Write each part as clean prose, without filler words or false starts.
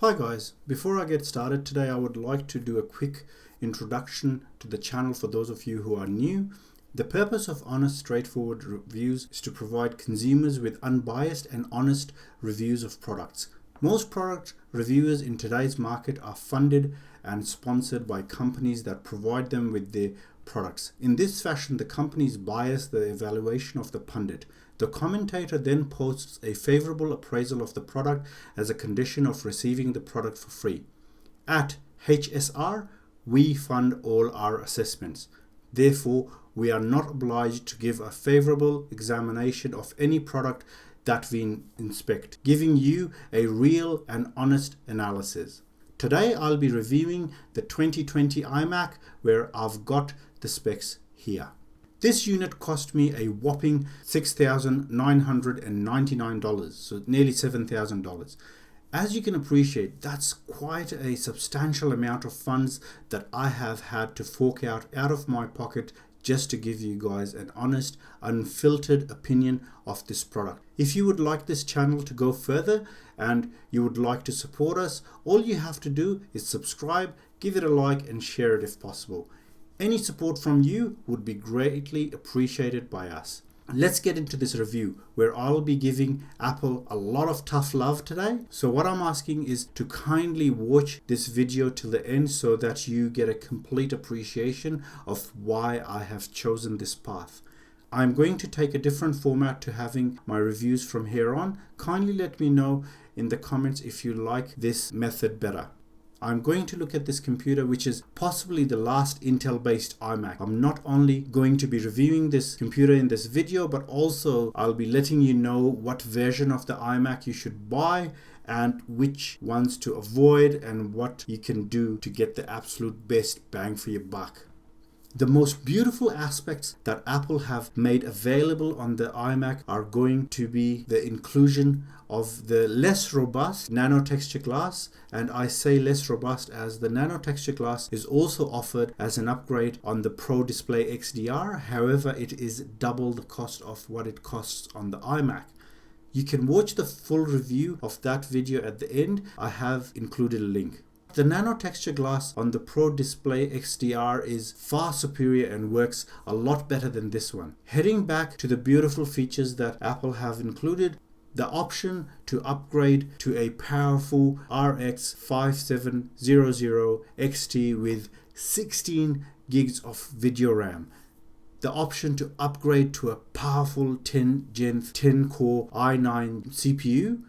Hi guys, before I get started today I would like to do a quick introduction to the channel for those of you who are new. The purpose of honest, straightforward reviews is to provide consumers with unbiased and honest reviews of products. Most product reviewers in today's market are funded and sponsored by companies that provide them with their products. In this fashion, the companies bias the evaluation of the pundit. The commentator then posts a favorable appraisal of the product as a condition of receiving the product for free. At HSR, we fund all our assessments. Therefore, we are not obliged to give a favorable examination of any product that we inspect, giving you a real and honest analysis. Today, I'll be reviewing the 2020 iMac, where I've got the specs here. This unit cost me a whopping $6,999, so nearly $7,000. As you can appreciate, that's quite a substantial amount of funds that I have had to fork out of my pocket just to give you guys an honest, unfiltered opinion of this product. If you would like this channel to go further and you would like to support us, all you have to do is subscribe, give it a like and share it if possible. Any support from you would be greatly appreciated by us. Let's get into this review where I'll be giving Apple a lot of tough love today. So what I'm asking is to kindly watch this video till the end so that you get a complete appreciation of why I have chosen this path. I'm going to take a different format to having my reviews from here on. Kindly let me know in the comments if you like this method better. I'm going to look at this computer, which is possibly the last Intel-based iMac. I'm not only going to be reviewing this computer in this video, but also I'll be letting you know what version of the iMac you should buy and which ones to avoid and what you can do to get the absolute best bang for your buck. The most beautiful aspects that Apple have made available on the iMac are going to be the inclusion of the less robust nano-texture glass, and I say less robust as the nano-texture glass is also offered as an upgrade on the Pro Display XDR. However, it is double the cost of what it costs on the iMac. You can watch the full review of that video at the end. I have included a link. The nano-texture glass on the Pro Display XDR is far superior and works a lot better than this one. Heading back to the beautiful features that Apple have included, the option to upgrade to a powerful RX 5700 XT with 16 gigs of video RAM. The option to upgrade to a powerful 10 Gen 10 core i9 CPU.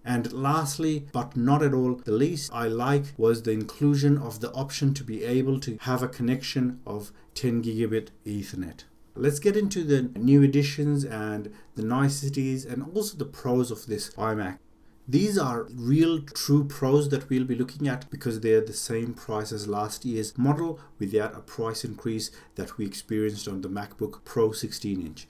And lastly, but not at all the least I like, was the inclusion of the option to be able to have a connection of 10 gigabit Ethernet. Let's get into the new additions and the niceties and also the pros of this iMac. These are real true pros that we'll be looking at because they're the same price as last year's model without a price increase that we experienced on the MacBook Pro 16-inch.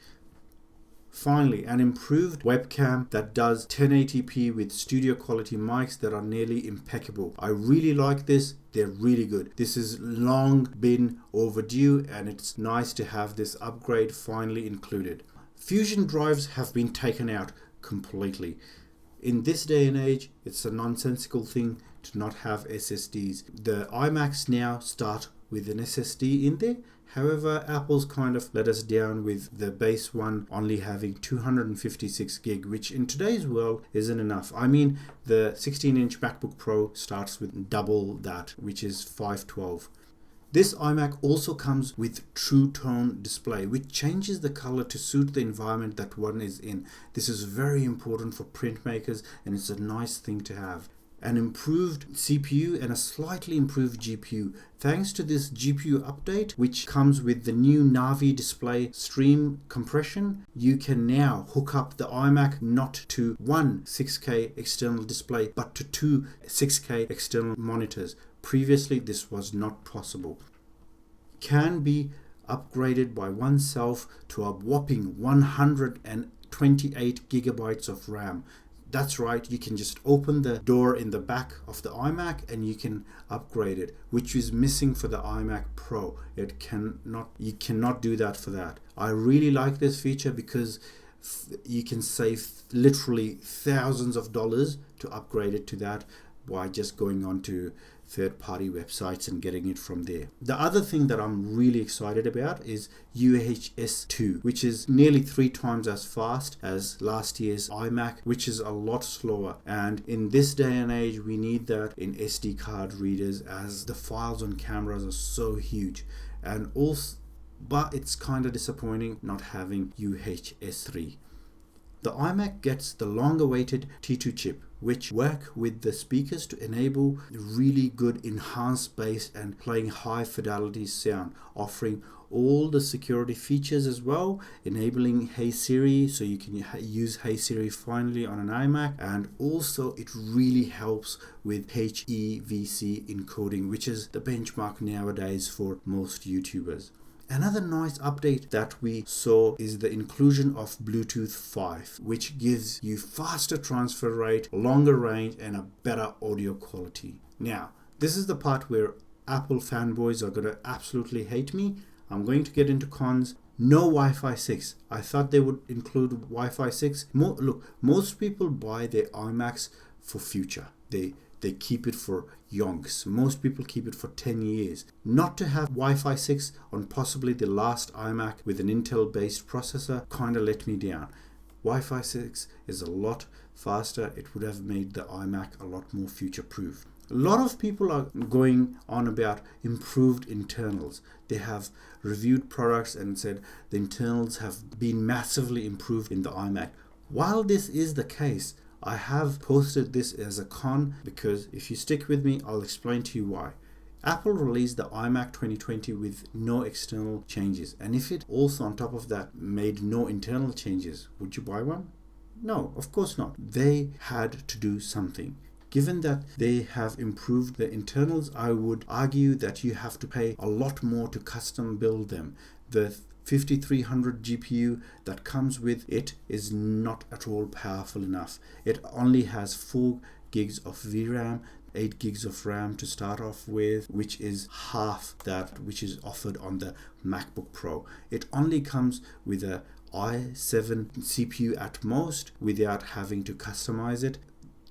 Finally, an improved webcam that does 1080p with studio quality mics that are nearly impeccable. I really like this. They're really good. This has long been overdue and it's nice to have this upgrade finally included. Fusion drives have been taken out completely. In this day and age, it's a nonsensical thing to not have SSDs. The iMacs now start with an SSD in there. However, Apple's kind of let us down with the base one only having 256 gig, which in today's world isn't enough. I mean, the 16-inch MacBook Pro starts with double that, which is 512. This iMac also comes with True Tone display, which changes the color to suit the environment that one is in. This is very important for printmakers and it's a nice thing to have. An improved CPU and a slightly improved GPU. Thanks to this GPU update, which comes with the new Navi display stream compression, you can now hook up the iMac not to one 6K external display, but to two 6K external monitors. Previously, this was not possible. Can be upgraded by oneself to a whopping 128 gigabytes of RAM. That's right, you can just open the door in the back of the iMac and you can upgrade it, which is missing for the iMac Pro. You cannot do that for that. I really like this feature because you can save literally thousands of dollars to upgrade it to that. by just going on to third-party websites and getting it from there. The other thing that I'm really excited about is UHS 2, which is nearly 3 times as fast as last year's iMac, which is a lot slower. And in this day and age, we need that in SD card readers, as the files on cameras are so huge. And also, but it's kind of disappointing not having UHS 3. The iMac gets the long-awaited T2 chip, which work with the speakers to enable really good enhanced bass and playing high fidelity sound, offering all the security features as well, enabling Hey Siri, so you can use Hey Siri finally on an iMac. And also it really helps with HEVC encoding, which is the benchmark nowadays for most YouTubers. Another nice update that we saw is the inclusion of Bluetooth 5, which gives you faster transfer rate, longer range, and a better audio quality. Now, this is the part where Apple fanboys are going to absolutely hate me. I'm going to get into cons. No Wi-Fi 6. I thought they would include Wi-Fi 6. Look, most people buy their iMacs for future. They keep it for yonks. Most people keep it for 10 years. Not to have Wi-Fi 6 on possibly the last iMac with an Intel-based processor kind of let me down. Wi-Fi 6 is a lot faster. It would have made the iMac a lot more future-proof. A lot of people are going on about improved internals. They have reviewed products and said the internals have been massively improved in the iMac. While this is the case, I have posted this as a con, because if you stick with me, I'll explain to you why. Apple released the iMac 2020 with no external changes, and if it also on top of that made no internal changes, would you buy one? No, of course not. They had to do something. Given that they have improved the internals, I would argue that you have to pay a lot more to custom build them. The 5300 GPU that comes with it is not at all powerful enough. It only has 4 gigs of VRAM, 8 gigs of RAM to start off with, which is half that which is offered on the MacBook Pro. It only comes with a i7 CPU at most, without having to customize it.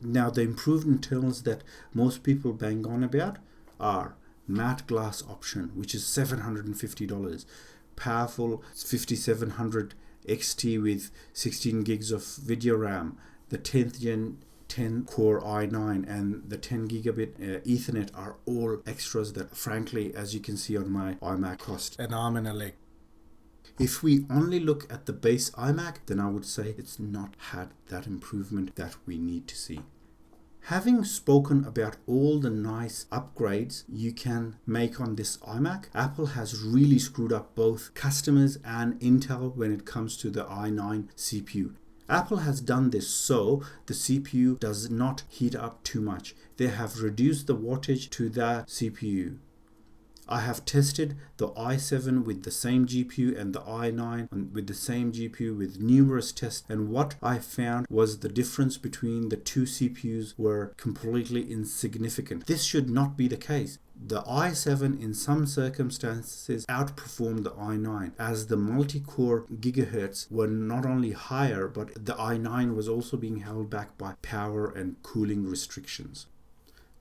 Now, the improved internals that most people bang on about are matte glass option, which is $750. Powerful 5700 XT with 16 gigs of video RAM, the 10th gen 10 core i9 and the 10 gigabit Ethernet are all extras that, frankly, as you can see on my iMac, cost an arm and a leg. If we only look at the base iMac, then I would say it's not had that improvement that we need to see. Having spoken about all the nice upgrades you can make on this iMac, Apple has really screwed up both customers and Intel when it comes to the i9 CPU. Apple has done this so the CPU does not heat up too much. They have reduced the wattage to the CPU. I have tested the i7 with the same GPU and the i9 with the same GPU with numerous tests, and what I found was the difference between the two CPUs were completely insignificant. This should not be the case. The i7 in some circumstances outperformed the i9, as the multi-core gigahertz were not only higher, but the i9 was also being held back by power and cooling restrictions.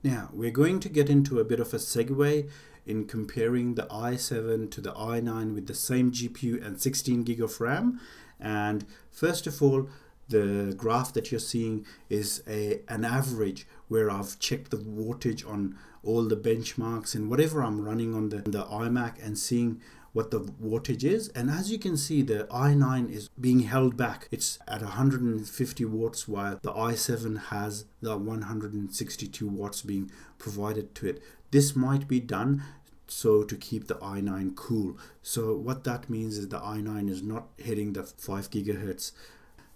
Now, we're going to get into a bit of a segue in comparing the i7 to the i9 with the same GPU and 16 gig of RAM. And first of all, the graph that you're seeing is an average where I've checked the wattage on all the benchmarks and whatever I'm running on the iMac and seeing what the wattage is. And as you can see, the i9 is being held back. It's at 150 watts while the i7 has the 162 watts being provided to it. This might be done so to keep the i9 cool. So what that means is the i9 is not hitting the 5 gigahertz.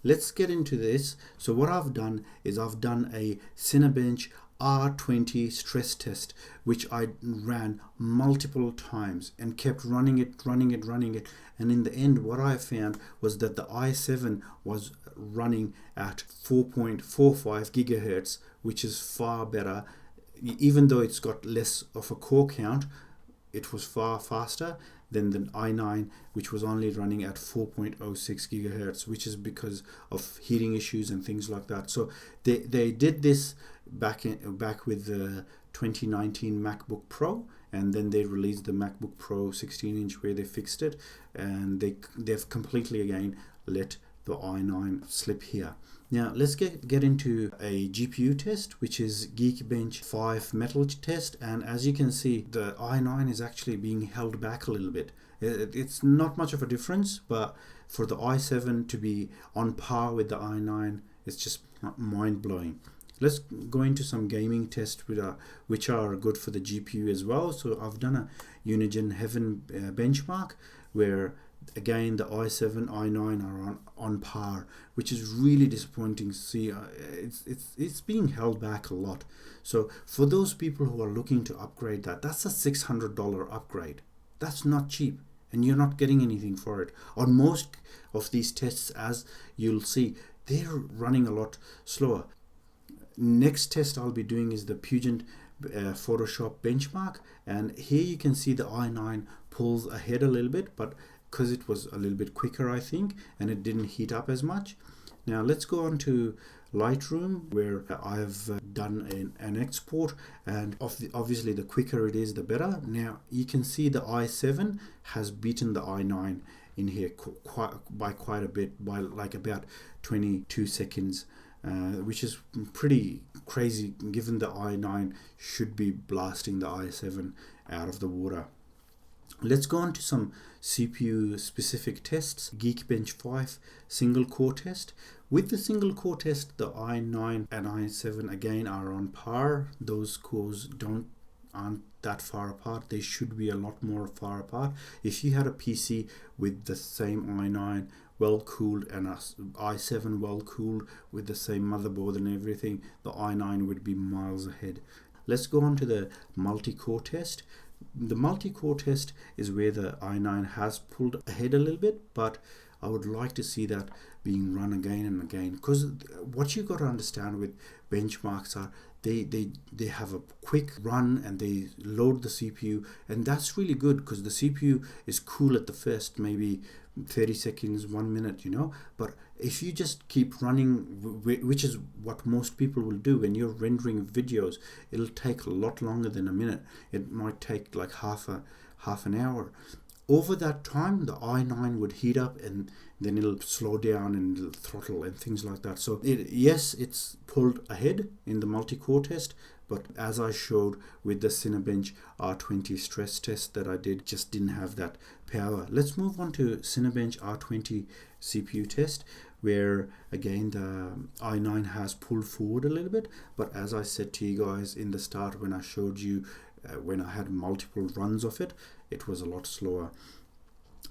Let's get into this. So what I've done is I've done a Cinebench R20 stress test, which I ran multiple times and kept running it. And in the end, what I found was that the i7 was running at 4.45 gigahertz, which is far better. Even though it's got less of a core count, it was far faster. than the i9, which was only running at 4.06 gigahertz, which is because of heating issues and things like that. So they did this back with the 2019 MacBook Pro, and then they released the MacBook Pro 16-inch where they fixed it, and they've completely again let the i9 slip here. Now let's get into a GPU test, which is Geekbench 5 metal test, and as you can see, the i9 is actually being held back a little bit. It's not much of a difference, but for the i7 to be on par with the i9, it's just mind-blowing. Let's go into some gaming tests which are good for the GPU as well. So I've done a Unigen Heaven benchmark where again the i7, i9 are on par, which is really disappointing to see. It's being held back a lot. So for those people who are looking to upgrade that's a $600 upgrade. That's not cheap, and you're not getting anything for it. On most of these tests, as you'll see, they're running a lot slower. Next test I'll be doing is the Pugent Photoshop benchmark, and here you can see the i9 pulls ahead a little bit, but because it was a little bit quicker, I think, and it didn't heat up as much. Now let's go on to Lightroom, where I've done an export, and obviously the quicker it is, the better. Now you can see the i7 has beaten the i9 in here by quite a bit, by like about 22 seconds. Which is pretty crazy given the i9 should be blasting the i7 out of the water. Let's go on to some CPU specific tests. Geekbench 5 single core test. With the single core test, the i9 and i7 again are on par. Those cores aren't that far apart. They should be a lot more far apart. If you had a PC with the same i9 well cooled and a i7 well cooled with the same motherboard and everything, the i9 would be miles ahead. Let's go on to the multi-core test. The multi-core test is where the i9 has pulled ahead a little bit, but I would like to see that being run again and again, because what you got to understand with benchmarks are they have a quick run and they load the CPU, and that's really good because the CPU is cool at the first maybe 30 seconds, 1 minute, but if you just keep running, which is what most people will do when you're rendering videos, it'll take a lot longer than a minute. It might take like half an hour. Over that time, the i9 would heat up and then it'll slow down and it'll throttle and things like that. So yes, it's pulled ahead in the multi-core test, but as I showed with the Cinebench R20 stress test that I did, just didn't have that power. Let's move on to Cinebench R20 CPU test, where again the i9 has pulled forward a little bit, but as I said to you guys in the start when I showed you when I had multiple runs of it, it was a lot slower.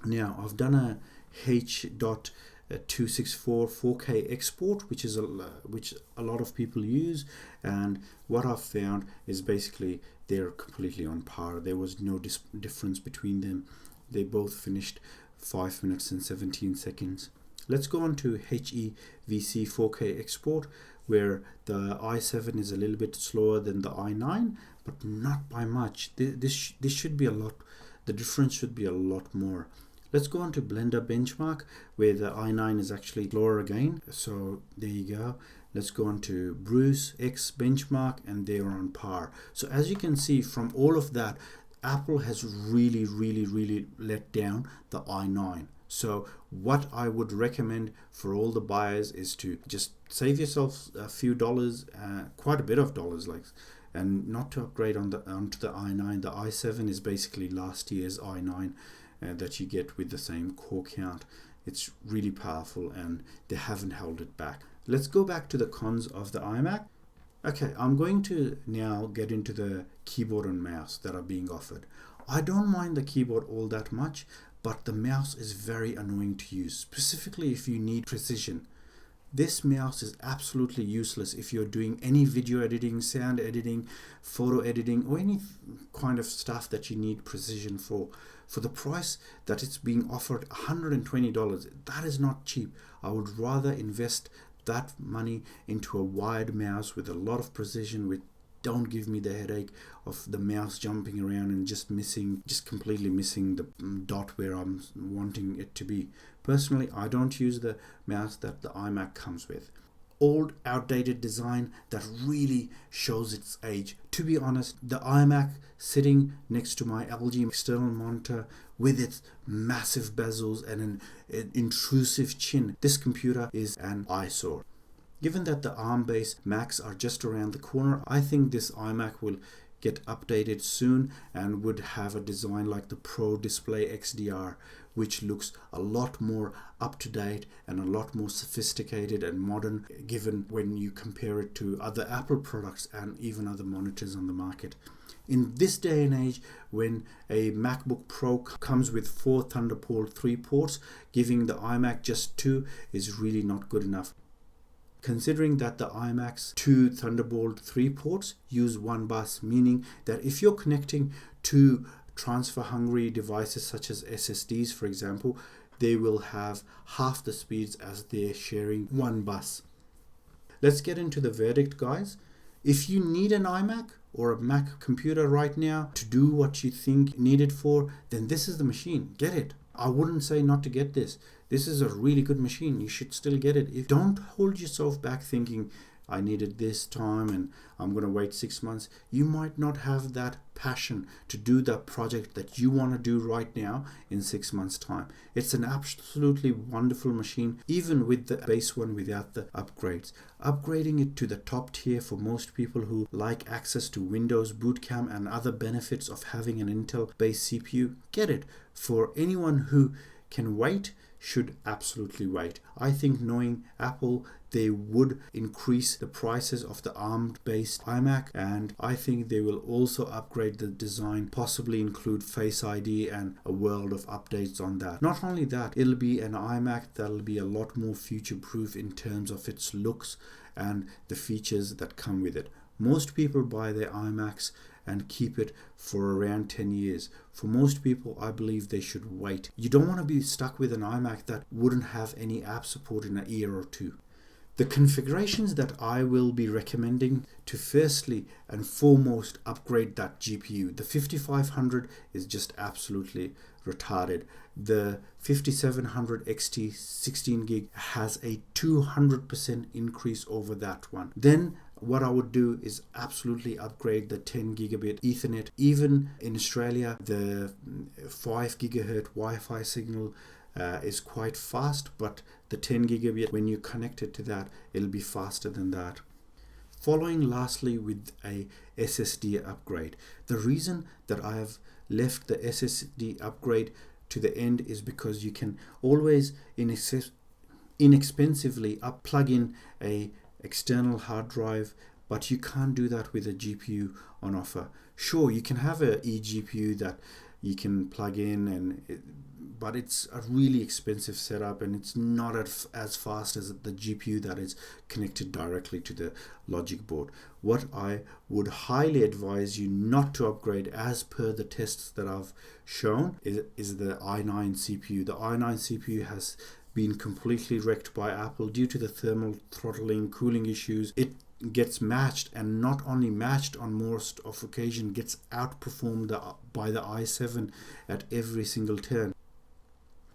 Now I've done a H.264 4K export, which a lot of people use, and what I've found is basically they're completely on par. There was no difference between them. They both finished 5 minutes and 17 seconds. Let's go on to HEVC 4K export, where the i7 is a little bit slower than the i9, but not by much. This should be a lot. The difference should be a lot more. Let's go on to Blender benchmark, where the i9 is actually slower again. So there you go. Let's go on to Bruce X benchmark, and they are on par. So as you can see from all of that, Apple has really let down the i9. So what I would recommend for all the buyers is to just save yourself a few dollars, quite a bit of dollars, and not to upgrade onto the i9. The i7 is basically last year's i9 that you get with the same core count. It's really powerful and they haven't held it back. Let's go back to the cons of the iMac. Okay, I'm going to now get into the keyboard and mouse that are being offered. I don't mind the keyboard all that much, but the mouse is very annoying to use, specifically if you need precision. This mouse is absolutely useless if you're doing any video editing, sound editing, photo editing, or any kind of stuff that you need precision for. For the price that it's being offered, $120, that is not cheap. I would rather invest that money into a wired mouse with a lot of precision, with don't give me the headache of the mouse jumping around and just completely missing the dot where I'm wanting it to be. Personally, I don't use the mouse that the iMac comes with. Old, outdated design that really shows its age. To be honest, the iMac sitting next to my LG external monitor with its massive bezels and an intrusive chin, this computer is an eyesore. Given that the ARM-based Macs are just around the corner, I think this iMac will get updated soon and would have a design like the Pro Display XDR, which looks a lot more up-to-date and a lot more sophisticated and modern, given when you compare it to other Apple products and even other monitors on the market. In this day and age, when a MacBook Pro comes with 4 Thunderbolt 3 ports, giving the iMac just 2 is really not good enough. Considering that the iMac's 2 Thunderbolt 3 ports use 1 bus, meaning that if you're connecting to transfer-hungry devices such as SSDs, for example, they will have half the speeds as they're sharing 1 bus. Let's get into the verdict, guys. If you need an iMac or a Mac computer right now to do what you think needed for, then this is the machine. Get it. I wouldn't say not to get this. This is a really good machine. You should still get it. Don't hold yourself back thinking, I needed this time and I'm going to wait 6 months. You might not have that passion to do that project that you want to do right now in 6 months' time. It's an absolutely wonderful machine, even with the base one without the upgrades. Upgrading it to the top tier for most people who like access to Windows Boot Camp and other benefits of having an Intel-based CPU, get it. For anyone who can wait, should absolutely wait. I think, knowing Apple, they would increase the prices of the ARM-based iMac, and I think they will also upgrade the design, possibly include Face ID and a world of updates on that. Not only that, it'll be an iMac that'll be a lot more future-proof in terms of its looks and the features that come with it. Most people buy their iMacs and keep it for around 10 years. For most people, I believe they should wait. You don't want to be stuck with an iMac that wouldn't have any app support in a year or two. The configurations that I will be recommending to firstly and foremost upgrade that GPU. The 5500 is just absolutely retarded. The 5700 XT 16 gig has a 200% increase over that one. Then what I would do is absolutely upgrade the 10 gigabit Ethernet. Even in Australia, the 5 gigahertz Wi-Fi signal is quite fast, but the 10 gigabit, when you connect it to that, it'll be faster than that. Following lastly with a SSD upgrade. The reason that I have left the SSD upgrade to the end is because you can always inexpensively plug in a external hard drive, but you can't do that with a GPU on offer. Sure, you can have a eGPU that you can plug in, but it's a really expensive setup and it's not as fast as the GPU that is connected directly to the logic board. What I would highly advise you not to upgrade, as per the tests that I've shown, is the i9 CPU. The i9 CPU has been completely wrecked by Apple due to the thermal throttling, cooling issues. It gets matched, and not only matched, on most of occasion gets outperformed by the i7 at every single turn.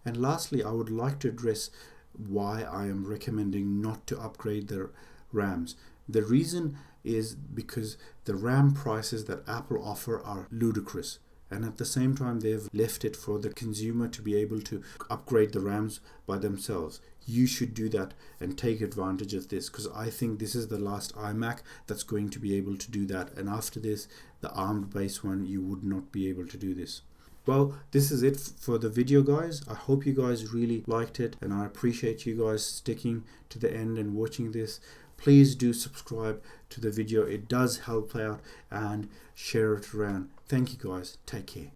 And lastly, I would like to address why I am recommending not to upgrade the RAMs. The reason is because the RAM prices that Apple offer are ludicrous, and at the same time they've left it for the consumer to be able to upgrade the RAMs by themselves. You should do that and take advantage of this, because I think this is the last iMac that's going to be able to do that, and after this, the ARM-based one, you would not be able to do this. Well, this is it for the video, guys. I hope you guys really liked it, and I appreciate you guys sticking to the end and watching this. Please do subscribe to the video. It does help out, and share it around. Thank you guys. Take care.